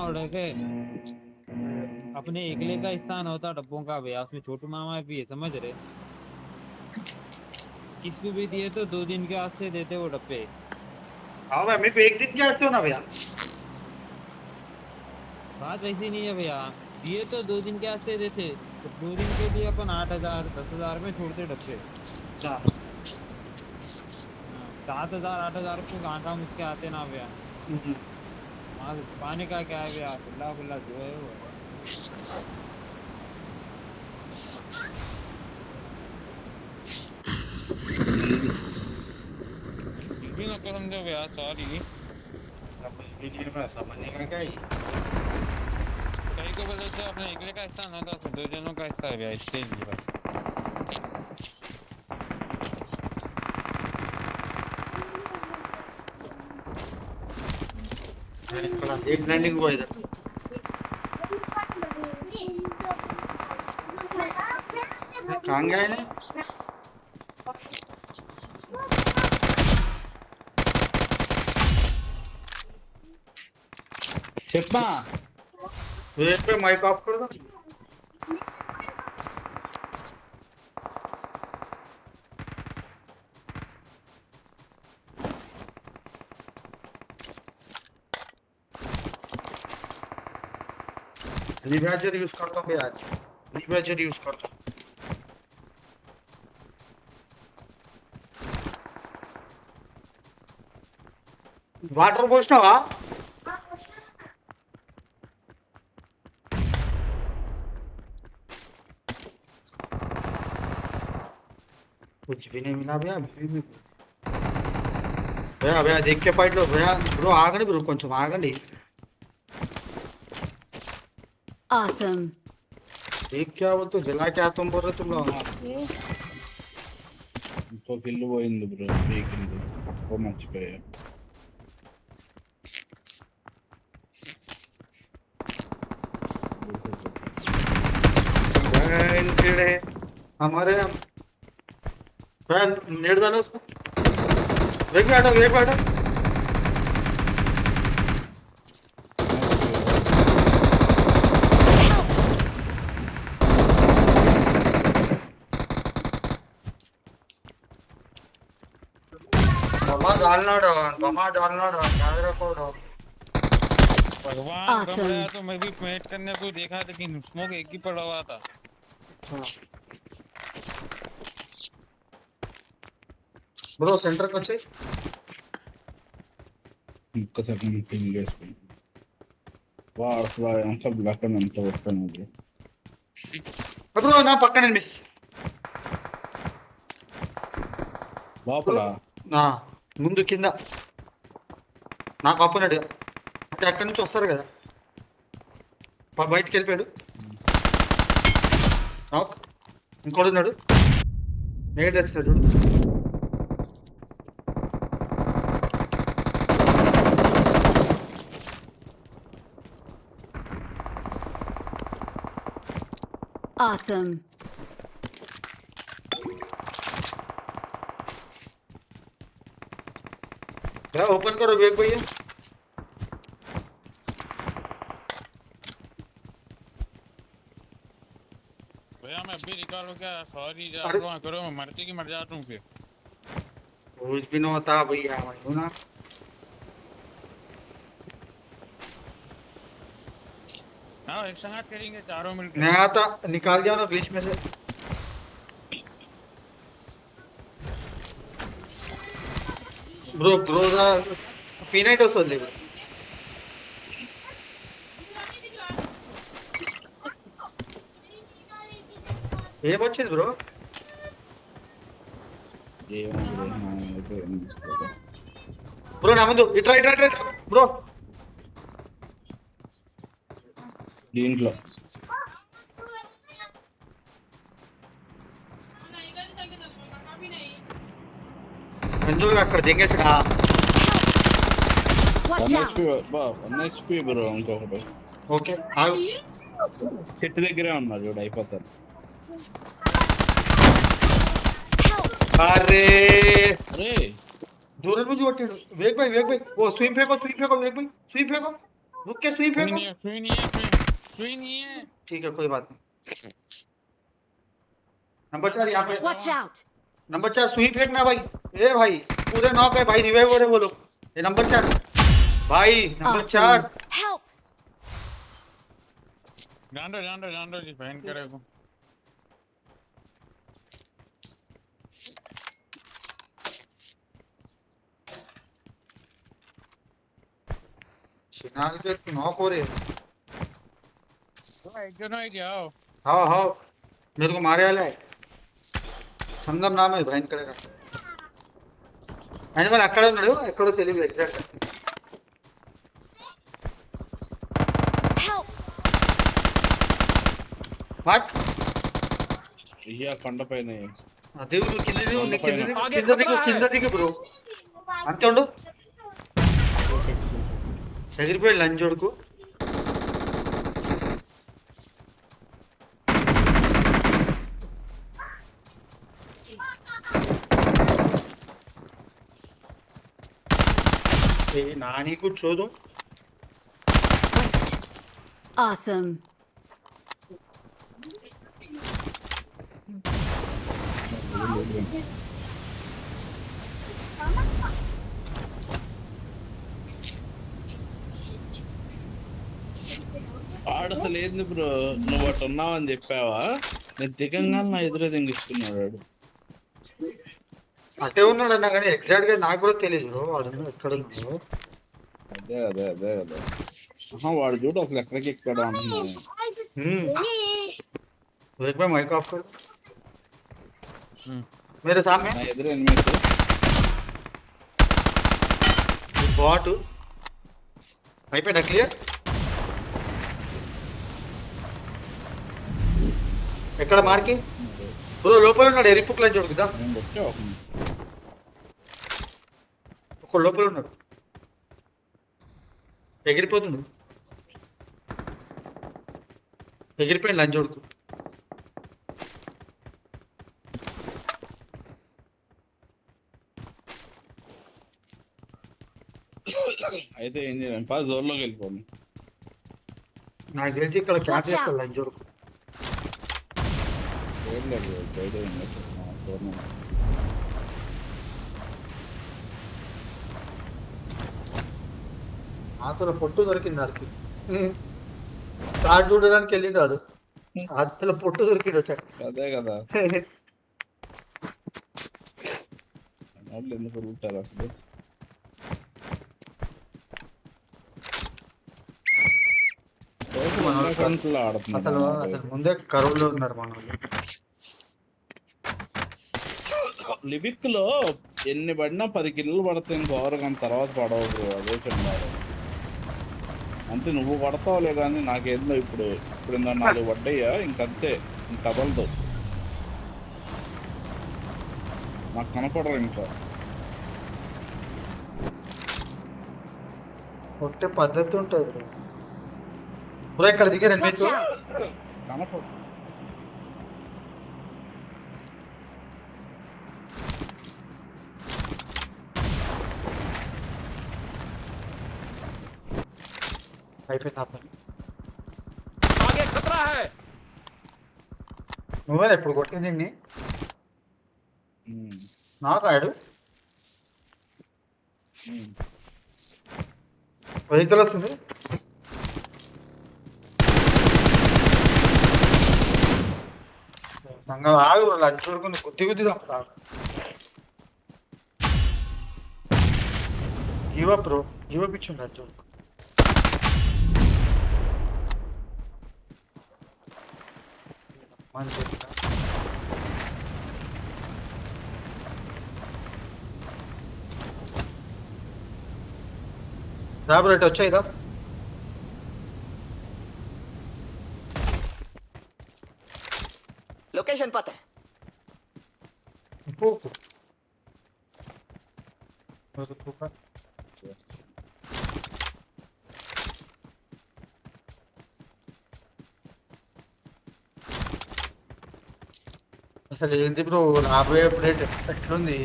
उड़े अपने एकले का हिस्सा न होता डब्बों का भैया, उसमें छोटू मामा भी है, समझ रहे? किसको भी दिए तो 2 दिन के वास्ते देते वो डब्बे। हाँ भाई, मेरे को एक दिन के ऐसे हो ना भैया। बात वैसी नहीं है भैया, दिए तो 2 दिन के वास्ते देते, तो 2 दिन के लिए अपन 8,000 10,000 में छोड़ते डब्बे। अच्छा। 7,000 8,000 को घाटा मुझके आते ना भैया, वहां से छुपाने का क्या है भैया, खुला खुला जो है वो है। भी ना समझो भैया, सॉरी। समझने का क्या ही। कहीं को बोले तो अपने एकले का हिस्सा ना था, 2 जनों का हिस्सा है भैया, इसके लिए बस। एक लैंडिंग हुआ इधर। कहाँ गए ना? చెప్పా वेट पे माइक ऑफ कर दो। रिवाइजर यूज करता हूँ आज, रिवाइजर यूज करता हूँ। वाटर పోసినావా? कुछ भी नहीं मिला भैया। भैया भैया देख के फाइट लो भैया। ब्रो आगंడి ब्रो, కొంచెం ఆగండి। Awesome. देख क्या वो तो जला क्या तुम बोल रहे तुम लोग? ఇంకో కిల్లు పోయింది బ్రో, 3 కిల్లు ఓ మర్చిపోయా। हमारे नेट डालो उसको। वेग बैठो वेग बैठो। बमा डालना याद रखो। भगवान Awesome. कमरा तो मैं भी पेंट करने को देखा, लेकिन स्मोक एक ही पड़ा हुआ था। ब्रो सेंटर को వచ్చేయ్। ఇంకో సెకండ్ కిల్ చేసుకుని వాడు అంతా బ్లాక్ అని అంతా వస్తాను బ్రో। బ్రో నా పక్కన మిస్ లోపల నా ముందు కింద నాకు ఆపోనెంట్ అంటే అక్కడి నుంచి వస్తారు కదా, బయటికి వెళ్ళిపోయాడు। ఇంకోటి ఉన్నాడు, నేడ్ వేస్తాడు చూడు। Awesome. भैया ओपन करो वेग भैया। भैया मैं अभी निकालो क्या, सॉरी जा करो, मैं मरते की मर जाता हूँ फिर। कुछ भी नहीं होता भैया, मैं ना हाँ एक संगात करेंगे चारों मिलकर। मैं आता निकाल दिया ना बीच में से। ब्रो ब्रो दा पीनाइट वसले ये बच्चे ब्रो ब्रो ना ముందు ఇట్రా బ్రో దీంట్లో ఎందుకు అక్కడ దింగేసినా HP బ్రో ఇంకొకటి। ఓకే ఆగు, చెట్టు దగ్గరే ఉన్నారు చూడు, అయిపోతారు। अरे अरे दूर में जो वेग भाई वो स्विंग फेंको वेग भाई स्विंग फेंको। रुक के सुई फेंको। सुई नहीं है सुई नहीं है। ठीक है कोई बात नहीं। नंबर 4 यहाँ पे। Watch out! नंबर 4 सुई फेंकना भाई। ए भाई पूरे नॉक है भाई, रिवाइव हो रहे वो लोग। ये नंबर 4 भाई, नंबर 4 Awesome! Help! जान दो जी बहन करेगा। शिनाल के नॉक हो रहे। एक जनो ही जाओ। हाँ हाँ मेरे को मारे वाला है। సంగం నామ భయంకరంగా ఆయన మరి అక్కడ ఉన్నాడు, ఎక్కడో తెలియదు ఎగ్జాక్ట్. వాట్ ఇయ్యా కొండ పైన దేవుడు కింద దిగు బ్రో. అంతే ఉండు. ఎగిరిపోయాడు లంచోడుకు. నాని కూర్చోదు. Awesome. ఆడసలు ఏంది బ్రో, నువ్వు అటు ఉన్నావని చెప్పావా? నేను దిగంగా నా ఎదురే దింగిస్తున్నాడు వాడు. అటే ఉన్నాడు అన్నా కానీ ఎగ్జాక్ట్ గా నాకు కూడా తెలియదు బ్రో వాడు ఎక్కడ ఉన్నాడు. అదే అదే అదే అదే వాడు చూడు అసలు ఎక్కడికి ఎక్కడ అంటున్నాను. మైక్ ఆఫ్ कर मेरे सामने నా ఎదురు ఎనిమిది బాట్ అయిపోయిందా క్లియర్? ఎక్కడ మార్కి బ్రో? లోపల ఉన్నాడు ఎరిపుక్లని చూడుకుదా. ఒక లోపల ఉన్నాడు ఎగిరిపోతుండు. ఎగిరిపోయింది లంచోడుకు. అయితే ఏం చేయాలి? 10 జోన్లోకి వెళ్ళిపోను. నాకు తెలిసి ఇక్కడ క్యాప్ చేస్తాడు లంచోడుకు. ఆతల పొట్టు దొరికింది ఆడికి. కార్డు చూడడానికి వెళ్ళినాడు, ఆతల పొట్టు దొరికింది వచ్చాక. అదే కదా వాళ్ళు ఎందుకు ఉంటారు అసలు? అసలు అసలు ముందే కరువులో ఉన్నారు మన వాళ్ళు. లిబిక్ లో ఎన్ని పడినా 10 కిలోలు పడతాయి పవర్, కానీ తర్వాత పడవు బ్రో. అదే చెప్పారు. అంటే నువ్వు పడతావులే కానీ నాకేందో ఇప్పుడు 4 పడ్డాయా ఇంకంతే, ఇంక కదలదు. నాకు కనపడరు ఇంకా. కొట్టే పద్ధతి ఉంటుంది బ్రో. ఇక్కడ దిగారు Watch out! కనపడదు. అయిపోయింది ఆ పని. आगे खतरा है। నువ్వే ఇప్పుడు కొట్టింది నాకు ఆడు. వెహికల్ వస్తుంది. సంగం ఆగు, లంచ్ చూడుకుని గుద్ది తప్ప give up bro. Give up ఇచ్చిండు లంచ్ చూడుకు. రా బ్రో, ఇటు వచ్చాయిదా. लोकेशन पता है। అసలు ఏంది బ్రో రాబోయే అప్డేట్ ఎట్లుంది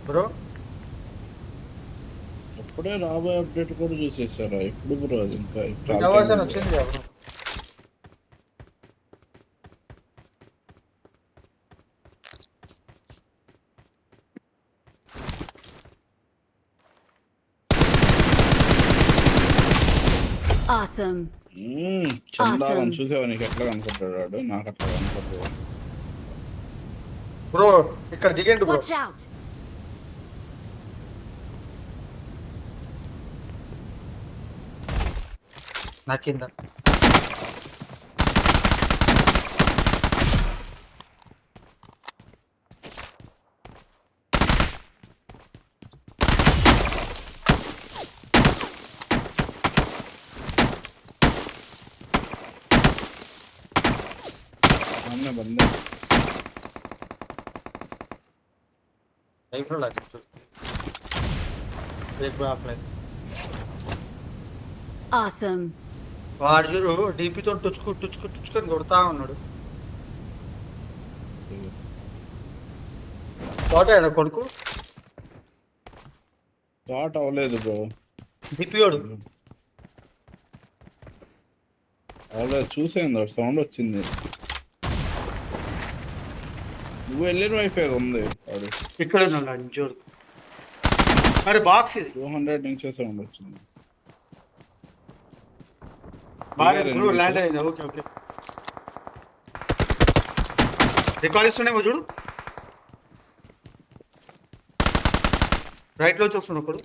బ్రో? అప్పుడే రాబోయే అప్డేట్ కూడా చూసేసారా? ఇప్పుడు బ్రో అది ఇంకా బీటా వర్షన్ వచ్చింది కదా bro. Awesome. చందాలం Awesome. చూసావా? నీకు ఎట్లా కనుకుంటాడు వాడు? నాకు అట్లా కనుకుంటాడు. బ్రో ఇక్కడ దిగండి బ్రో. Watch out. నా కింద सामने बंदे नहीं फ्लो लगा चल एक बार आपने Awesome. వాడు చూడు డీపీ తో టుచ్చుకొని కొడతా ఉన్నాడు. తోట కొడుకు స్టార్ట్ అవ్వలేదు బ్రో. డిపియోడు అవ్వలేదు, చూసాను సౌండ్ వచ్చింది. నువ్వు వెళ్ళిన వైఫై ఉంది వాడు. ఇక్కడ ఉన్నాడు అంజోడు. అరే బాక్స్ ఇది 200 నుంచే సౌండ్ వచ్చింది. బాగా బ్రో ల్యాండ్ అయింది. ఓకే ఓకే రికార్డ్ ఇస్తున్నామో చూడు. రైట్ లో చూస్తున్నా ఒకడు.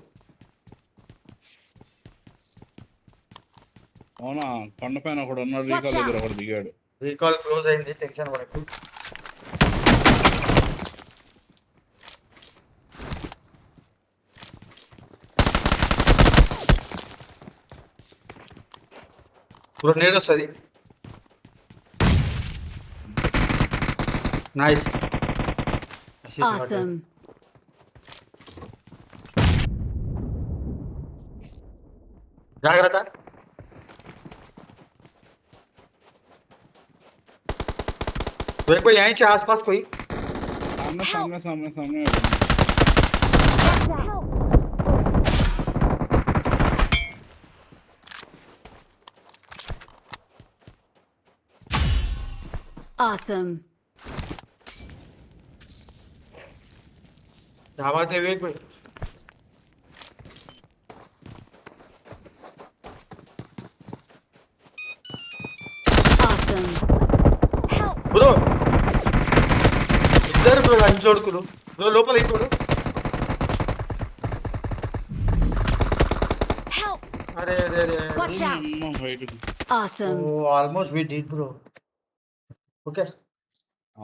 అవునా, కొండ పైన ఒకడు ఉన్నాడు, రీకాల్ దగ్గర ఒకడు దిగాడు. రీకాల్ క్లోజ్ అయింది, టెన్షన్ పడకు. బ్రో నేడు వస్తుంది. నైస్. Awesome. जागृता वेग भाई यहीं से आसपास कोई सामने सामने सामने सामने Awesome. धावाते वेग भाई. Awesome. బ్రో ఇద్దరు బ్రో అంచోడుకులు బ్రో లోపల ఇంకోడు. Help. అరే అరే అరే Watch out. బయటకు. Awesome. Almost we did bro. Okay